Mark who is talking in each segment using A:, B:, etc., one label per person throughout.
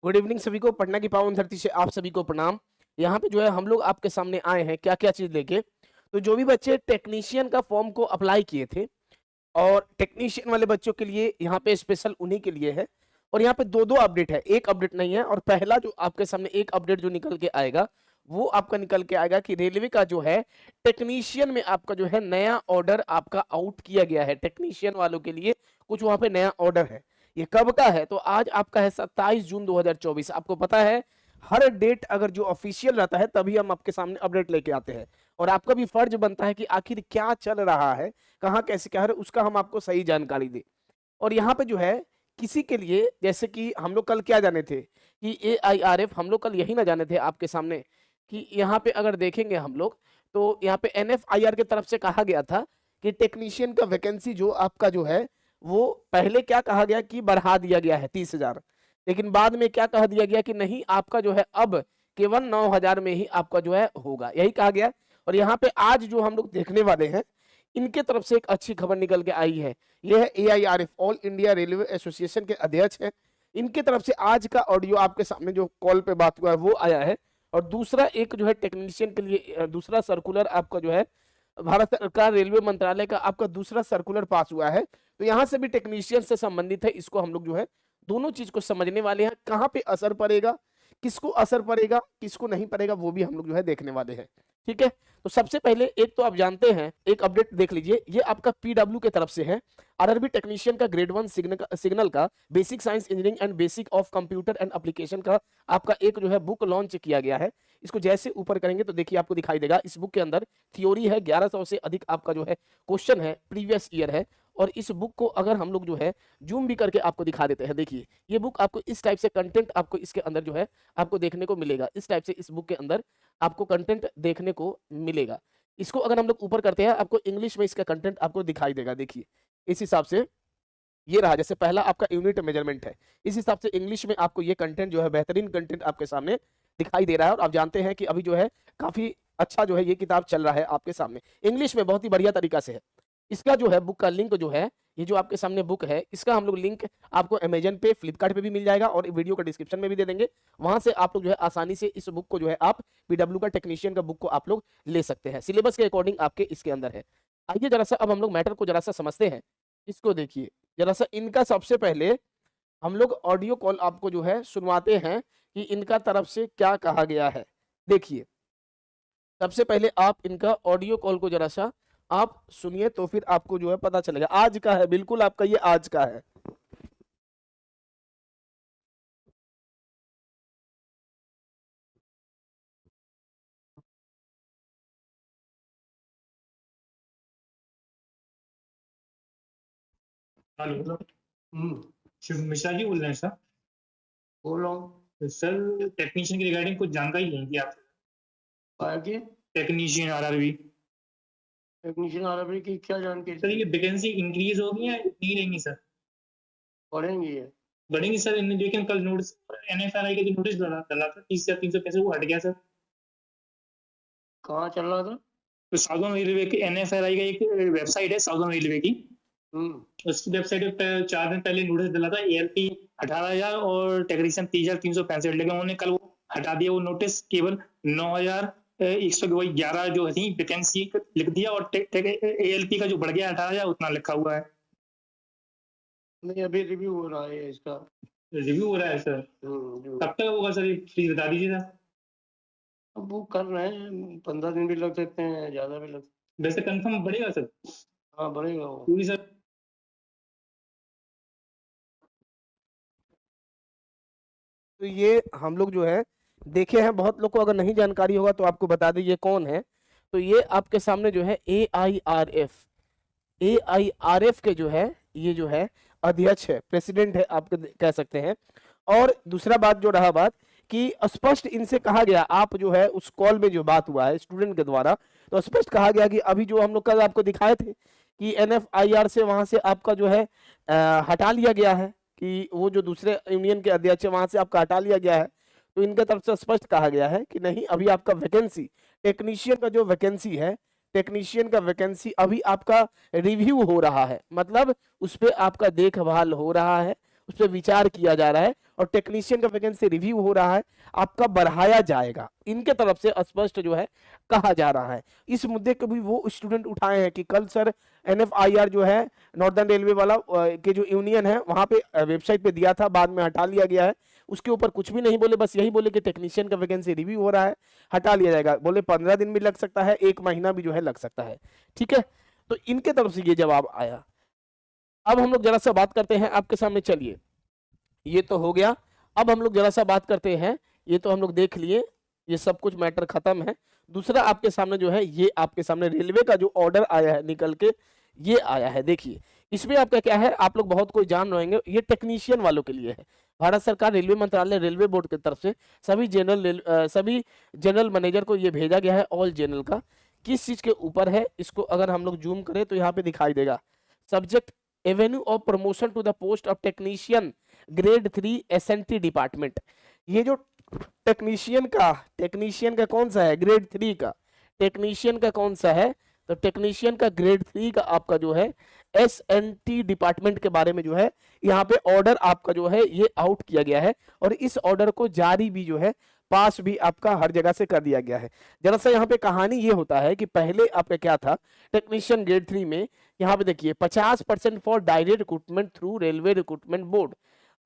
A: Good evening सभी को। पटना की पावन धरती से आप सभी को प्रणाम। यहाँ पे जो है हम लोग आपके सामने आए हैं क्या क्या चीज लेके। तो जो भी बच्चे टेक्नीशियन का फॉर्म को अप्लाई किए थे और टेक्नीशियन वाले बच्चों के लिए यहाँ पे स्पेशल उन्हीं के लिए है। और यहाँ पे दो दो अपडेट है, एक अपडेट नहीं है। और पहला जो आपके सामने एक अपडेट जो निकल के आएगा वो आपका निकल के आएगा कि रेलवे का जो है टेक्नीशियन में आपका जो है नया ऑर्डर आपका आउट किया गया है। टेक्नीशियन वालों के लिए कुछ वहां पे नया ऑर्डर है। ये कब का है? तो आज आपका है 27 जून 2024। आपको पता है हर डेट अगर जो ऑफिशियल रहता है तभी हम आपके सामने अपडेट लेके आते हैं। और आपका भी फर्ज बनता है कि आखिर क्या चल रहा है, कहाँ कैसे क्या है, उसका हम आपको सही जानकारी दें। और यहाँ पे जो है किसी के लिए, जैसे कि हम लोग कल क्या जाने थे कि AIRF, हम लोग कल यही ना जाने थे आपके सामने कि यहाँ पे अगर देखेंगे हम लोग तो यहाँ पे NFIR की तरफ से कहा गया था कि टेक्नीशियन का वैकेंसी जो आपका जो है वो पहले क्या कहा गया कि बढ़ा दिया गया है 30,000, लेकिन बाद में क्या कह दिया गया कि नहीं, आपका जो है अब केवल 9,000 में ही आपका जो है होगा, यही कहा गया। और यहाँ पे आज जो हम लोग देखने वाले हैं इनके तरफ से एक अच्छी खबर निकल के आई है। यह है AIRF, all India railway association के अध्यक्ष है। इनके तरफ से आज का ऑडियो आपके सामने जो कॉल पे बात हुआ है वो आया है। और दूसरा एक जो है टेक्नीशियन के लिए दूसरा सर्कुलर आपका जो है भारत सरकार रेलवे मंत्रालय का आपका दूसरा सर्कुलर पास हुआ है। तो यहाँ से भी टेक्नीशियन से संबंधित है, इसको हम लोग जो है दोनों चीज को समझने वाले हैं। कहाँ पे असर पड़ेगा, किसको असर पड़ेगा, किसको नहीं पड़ेगा, वो भी हम लोग जो है देखने वाले हैं। ठीक है, तो सबसे पहले एक तो आप जानते हैं, एक अपडेट देख लीजिए, ये आपका PW के तरफ से है। RRB टेक्नीशियन का ग्रेड 1 सिग्नल का basic science engineering and basic of computer and application का आपका एक जो है बुक लॉन्च किया गया है। इसको जैसे ऊपर करेंगे तो देखिए आपको दिखाई देगा, इस बुक के अंदर थ्योरी है, 1100 से अधिक आपका जो है क्वेश्चन है, प्रीवियस ईयर है। और इस बुक को अगर हम लोग जो है जूम भी करके आपको दिखा देते हैं, देखिए ये बुक आपको इस टाइप से कंटेंट आपको इसके अंदर जो है आपको देखने को मिलेगा। इस टाइप से इस बुक के अंदर आपको कंटेंट देखने को मिलेगा। इसको अगर हम लोग ऊपर करते हैं आपको इंग्लिश में इसका कंटेंट आपको दिखाई देगा। देखिए इस हिसाब से ये रहा, जैसे पहला आपका यूनिट मेजरमेंट है, इस हिसाब से इंग्लिश में आपको ये कंटेंट जो है बेहतरीन कंटेंट आपके सामने दिखाई दे रहा है। और आप जानते हैं कि अभी जो है काफी अच्छा जो है ये किताब चल रहा है आपके सामने, इंग्लिश में बहुत ही बढ़िया तरीका से है। इसका जो है बुक का लिंक जो है, ये जो आपके सामने बुक है, इसका हम लोग लिंक आपको अमेजन पे, फ्लिपकार्ट पे भी मिल जाएगा और वीडियो का डिस्क्रिप्शन में भी दे देंगे। वहां से आप लोग जो है आसानी से इस बुक को जो है आप PW का टेक्नीशियन का बुक को आप लोग ले सकते हैं, सिलेबस के अकॉर्डिंग आपके इसके अंदर है। आइए जरा सा अब हम लोग मैटर को जरा सा समझते हैं। इसको देखिए जरा सा, इनका सबसे पहले हम लोग ऑडियो कॉल आपको जो है सुनवाते हैं कि इनका तरफ से क्या कहा गया है। देखिए सबसे पहले आप इनका ऑडियो कॉल को जरा सा आप सुनिए तो फिर आपको जो है पता चलेगा। आज का है, बिल्कुल आपका ये आज का है।
B: हेलो। शिव मिश्रा जी बोल रहे हैं सर?
C: बोल रहा हूँ
B: सर टेक्नीशियन की रिगार्डिंग कुछ जानकारी लेंगे आप?
C: आगे
B: टेक्नीशियन RRB
C: टेक्नीशियन RRB की क्या जानकारी
B: सर, ये वैकेंसी इंक्रीज होगी या नहीं रहेंगी सर?
C: बढ़ेंगी है?
B: बढ़ेंगी सर, लेकिन कल नोटिस NFRI का जो नोटिस डाला था 30,300 पैसे वो हट गया सर।
C: कहाँ चल रहा था?
B: तो साउदर्न रेलवे के NFRI का एक वेबसाइट है साउदर्न रेलवे की, उसकी वेबसाइट पे 4 दिन पहले नोटिस डाला था ALP 18,000 और टेक्नीशियन 30,365, लेकिन उन्होंने कल वो हटा दिया वो नोटिस, केवल 9,111 जो थी वैकेंसी लिख दिया और ALP का जो बढ़ गया 18,000 उतना लिखा हुआ है।
C: नहीं, अभी रिव्यू हो रहा है इसका।
B: रिव्यू हो रहा है सर? कब तक होगा सर, प्लीज बता दीजिए सर।
C: अब वो कर रहे हैं, 15 दिन भी लग सकते हैं, ज्यादा भी लग सकते हैं।
B: वैसे कंफर्म बढ़ेगा सर?
C: हाँ बढ़ेगा वो
B: पूरी सर।
A: तो ये हम लोग जो है देखे हैं, बहुत लोग को अगर नहीं जानकारी होगा तो आपको बता दें ये कौन है। तो ये आपके सामने जो है AIRF के जो है ये जो है अध्यक्ष है, प्रेसिडेंट है आप कह सकते हैं। और दूसरा बात जो रहा बात कि स्पष्ट इनसे कहा गया, आप जो है उस कॉल में जो बात हुआ है स्टूडेंट के द्वारा, तो स्पष्ट कहा गया कि अभी जो हम लोग कल आपको दिखाए थे कि NFIR से वहां से आपका जो है हटा लिया गया है, कि वो जो दूसरे यूनियन के अध्यक्ष है वहां से आपका हटा लिया गया है। तो इनके तरफ से स्पष्ट कहा गया है कि नहीं, अभी आपका वैकेंसी टेक्नीशियन का जो वैकेंसी है, टेक्नीशियन का वैकेंसी अभी आपका रिव्यू हो रहा है, मतलब उस पर आपका देखभाल हो रहा है, उस पर विचार किया जा रहा है और टेक्नीशियन का वैकेंसी रिव्यू हो रहा है, आपका बढ़ाया जाएगा, इनके तरफ से स्पष्ट जो है कहा जा रहा है। इस मुद्दे को भी वो स्टूडेंट उठाए हैं कि कल सर NFIR जो है नॉर्दर्न रेलवे वाला के जो यूनियन है वहां पे वेबसाइट पे दिया था, बाद में हटा लिया गया है, उसके ऊपर कुछ भी नहीं बोले, बस यही बोले कि टेक्नीशियन का वैकेंसी रिव्यू हो रहा है, हटा लिया जाएगा। बोले 15 दिन भी लग सकता है, 1 महीना भी जो है लग सकता है। ठीक है, तो इनके तरफ से ये जवाब आया। अब हम लोग जरा सा बात करते हैं आपके सामने, चलिए ये तो हो गया। अब हम लोग जरा सा बात करते हैं, ये तो हम लोग देख लिए, ये सब कुछ मैटर खत्म है। दूसरा आपके सामने जो है, ये आपके सामने रेलवे का जो ऑर्डर आया है निकल के, ये आया है। देखिए इसमें आपका क्या है, आप लोग बहुत कोई जान रहे होंगे, ये टेक्नीशियन वालों के लिए है। भारत सरकार रेलवे मंत्रालय रेलवे बोर्ड की तरफ से सभी जनरल मैनेजर को ये भेजा गया है, ऑल जनरल का। किस चीज के ऊपर है, इसको अगर हम लोग जूम करें तो यहाँ पे दिखाई देगा, subject avenue of promotion to the post of technician grade 3 SNT department. ये जो टेक्नीशियन का कौन सा है, ग्रेड 3 का। टेक्नीशियन का कौन सा है, तो टेक्नीशियन का ग्रेड 3 का आपका जो है SNT डिपार्टमेंट के बारे में जो है यहाँ पे ऑर्डर आपका जो है ये आउट किया गया है, और इस ऑर्डर को जारी भी जो है, पास भी आपका हर जगह से कर दिया गया है। जरा सा यहाँ पे कहानी ये होता है कि पहले आपका क्या था, टेक्नीशियन ग्रेड 3 में यहाँ पे देखिए 50% for direct recruitment through railway recruitment board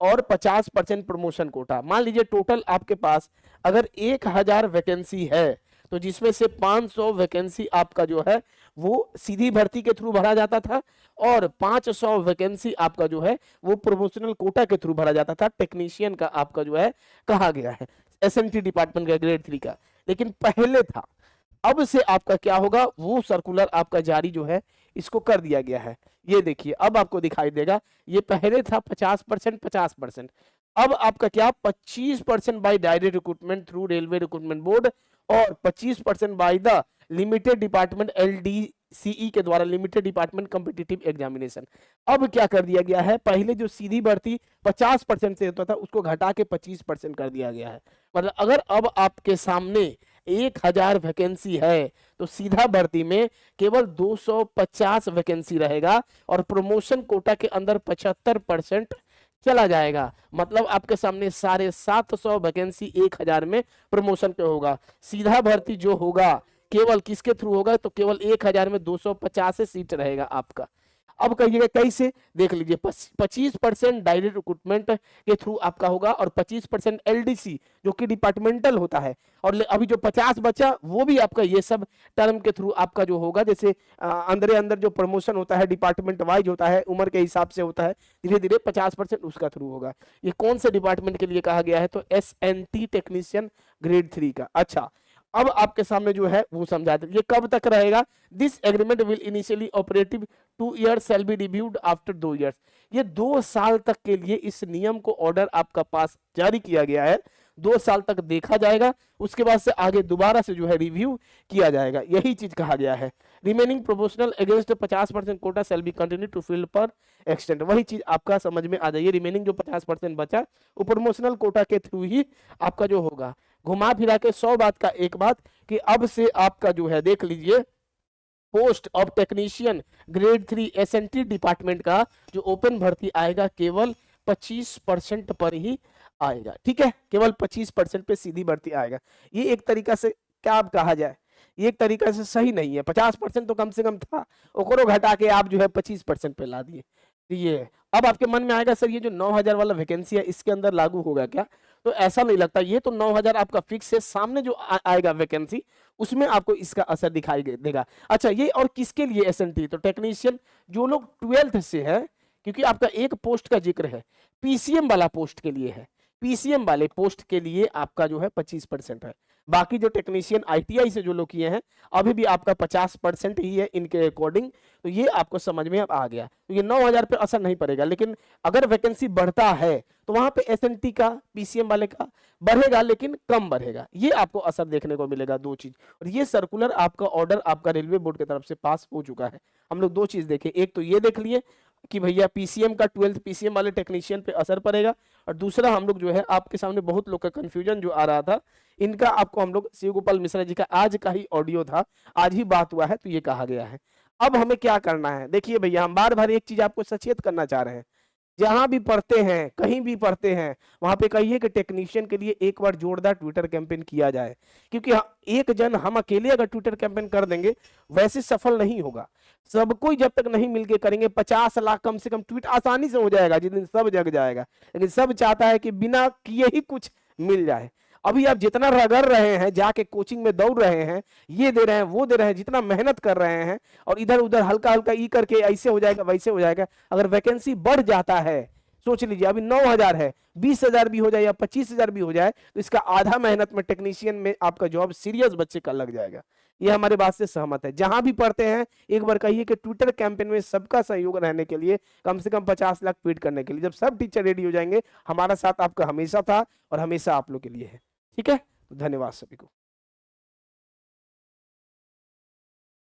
A: और 50% प्रमोशन कोटा। मान लीजिए टोटल आपके पास अगर 1000 वैकेंसी है, तो जिसमें से 500 वैकेंसी आपका जो है वो सीधी भर्ती के थ्रू भरा जाता था, और 500 वैकेंसी आपका जो है वो प्रमोशनल कोटा के थ्रू भरा जाता था। टेक्नीशियन का आपका जो है कहा गया है, SNT डिपार्टमेंट का ग्रेड 3 का, लेकिन पहले था। अब से आपका क्या होगा, वो सर्कुलर आपका जारी जो है इसको कर दिया गया है। ये देखिए अब आपको दिखाई देगा, ये पहले था 50%, अब आपका क्या 25% by direct recruitment through railway recruitment board और 25% by the limited department LDCE के द्वारा, लिमिटेड डिपार्टमेंट कॉम्पिटिटिव एग्जामिनेशन। अब क्या कर दिया गया है, पहले जो सीधी भर्ती 50% से होता था उसको घटा के 25% कर दिया गया है। मतलब अगर अब आपके सामने 1000 वैकेंसी है तो सीधा भर्ती में केवल 250 वैकेंसी रहेगा, और प्रमोशन कोटा के अंदर 75% चला जाएगा। मतलब आपके सामने 750 वैकेंसी 1000 में प्रमोशन पे होगा। सीधा भर्ती जो होगा केवल किसके थ्रू होगा, तो केवल 1000 में 250 सीट रहेगा आपका। अब कहिएगा कैसे, देख लीजिए 25% डायरेक्ट रिक्रूटमेंट के थ्रू आपका होगा, और 25% LDC जो कि डिपार्टमेंटल होता है, और अभी जो 50 बचा वो भी आपका ये सब टर्म के थ्रू आपका जो होगा, जैसे अंदर जो प्रमोशन होता है डिपार्टमेंट वाइज होता है, उम्र के हिसाब से होता है, धीरे धीरे 50% उसका थ्रू होगा। ये कौन से डिपार्टमेंट के लिए कहा गया है, तो SNT टेक्नीशियन ग्रेड 3 का। अच्छा अब आपके सामने जो है वो समझा दे, ये कब तक रहेगा, this agreement will initially operative 2 years shall be reviewed after 2 years। ये 2 साल तक के लिए इस नियम को ऑर्डर आपका पास जारी किया गया है, 2 साल तक देखा जाएगा, उसके बाद से आगे दोबारा से जो है रिव्यू किया जाएगा, यही चीज कहा गया है। Remaining proportional against 50% quota shall be continue to fill पर एक्सटेंड। वही चीज आपका समझ में आ जाइए, रिमेनिंग जो 50% बचा वो प्रमोशनल कोटा के थ्रू ही आपका जो होगा। घुमा फिरा के 100 बात का एक बात कि अब से आपका जो है देख लीजिए, post of technician grade 3 SNT department का जो ओपन भर्ती आएगा केवल 25% पर ही आएगा। ठीक है, केवल 25% पे सीधी भर्ती आएगा। ये एक तरीका से क्या आप कहा जाए, ये एक तरीका से सही नहीं है। 50% तो कम से कम था, ओकरो घटा के आप जो है 25% पे ला दिए। ये अब आपके मन में आएगा सर ये जो 9000 वाला वैकेंसी है इसके अंदर लागू होगा क्या, तो ऐसा नहीं लगता। ये तो 9000 आपका फिक्स है, सामने जो आएगा वैकेंसी उसमें आपको इसका असर दिखाई देगा। अच्छा ये और किसके लिए SNT, तो टेक्नीशियन जो लोग 12th से है, क्योंकि आपका एक पोस्ट का जिक्र है, PCM वाला पोस्ट के लिए है, PCM वाले पोस्ट के लिए आपका जो है 25% है। बाकी जो टेक्नीशियन ITI से जो लोग किए हैं अभी भी आपका 50% ही है इनके अकॉर्डिंग। तो ये आपको समझ में अब आ गया, तो ये 9000 पे असर नहीं पड़ेगा, लेकिन अगर वैकेंसी बढ़ता है तो वहां पे SNT का PCM वाले का बढ़ेगा, लेकिन कम बढ़ेगा। ये आपको असर देखने को मिलेगा, 2 चीज। और ये सर्कुलर आपका ऑर्डर आपका रेलवे बोर्ड की तरफ से पास हो चुका है। हम लोग 2 चीज देखे, एक तो ये देख लिए कि भैया PCM का 12th PCM वाले टेक्नीशियन पे असर पड़ेगा, और दूसरा हम लोग जो है आपके सामने बहुत लोग का कंफ्यूजन जो आ रहा था इनका आपको हम लोग शिव गोपाल मिश्रा जी का आज का ही ऑडियो था, आज ही बात हुआ है, तो ये कहा गया है। अब हमें क्या करना है, देखिए भैया हम बार बार एक चीज आपको सचेत करना चाह रहे हैं, जहां भी पढ़ते हैं, कहीं भी पढ़ते हैं, वहां पे कहिए कि टेक्नीशियन के लिए एक बार जोरदार ट्विटर कैंपेन किया जाए, क्योंकि एक जन हम अकेले अगर ट्विटर कैंपेन कर देंगे वैसे सफल नहीं होगा। सब कोई जब तक नहीं मिलके करेंगे, 50 लाख कम से कम ट्वीट आसानी से हो जाएगा जिस दिन सब जग जाएगा, लेकिन सब चाहता है कि बिना किए ही कुछ मिल जाए। अभी आप जितना रगड़ रहे हैं, जाके कोचिंग में दौड़ रहे हैं, ये दे रहे हैं, वो दे रहे हैं, जितना मेहनत कर रहे हैं, और इधर उधर हल्का हल्का ई करके ऐसे हो जाएगा वैसे हो जाएगा, अगर वैकेंसी बढ़ जाता है, सोच लीजिए अभी 9,000 है, 20,000 भी हो जाए या 25,000 भी हो जाए, तो इसका आधा मेहनत में टेक्नीशियन में आपका जॉब सीरियस बच्चे का लग जाएगा। ये हमारे बात से सहमत है। जहां भी पढ़ते हैं एक बार कहिए कि ट्विटर कैंपेन में सबका सहयोग रहने के लिए, कम से कम 50 लाख ट्वीट करने के लिए, जब सब टीचर रेडी हो जाएंगे, हमारा साथ आपका हमेशा था और हमेशा आप लोग के लिए है। ठीक है, तो धन्यवाद सभी को।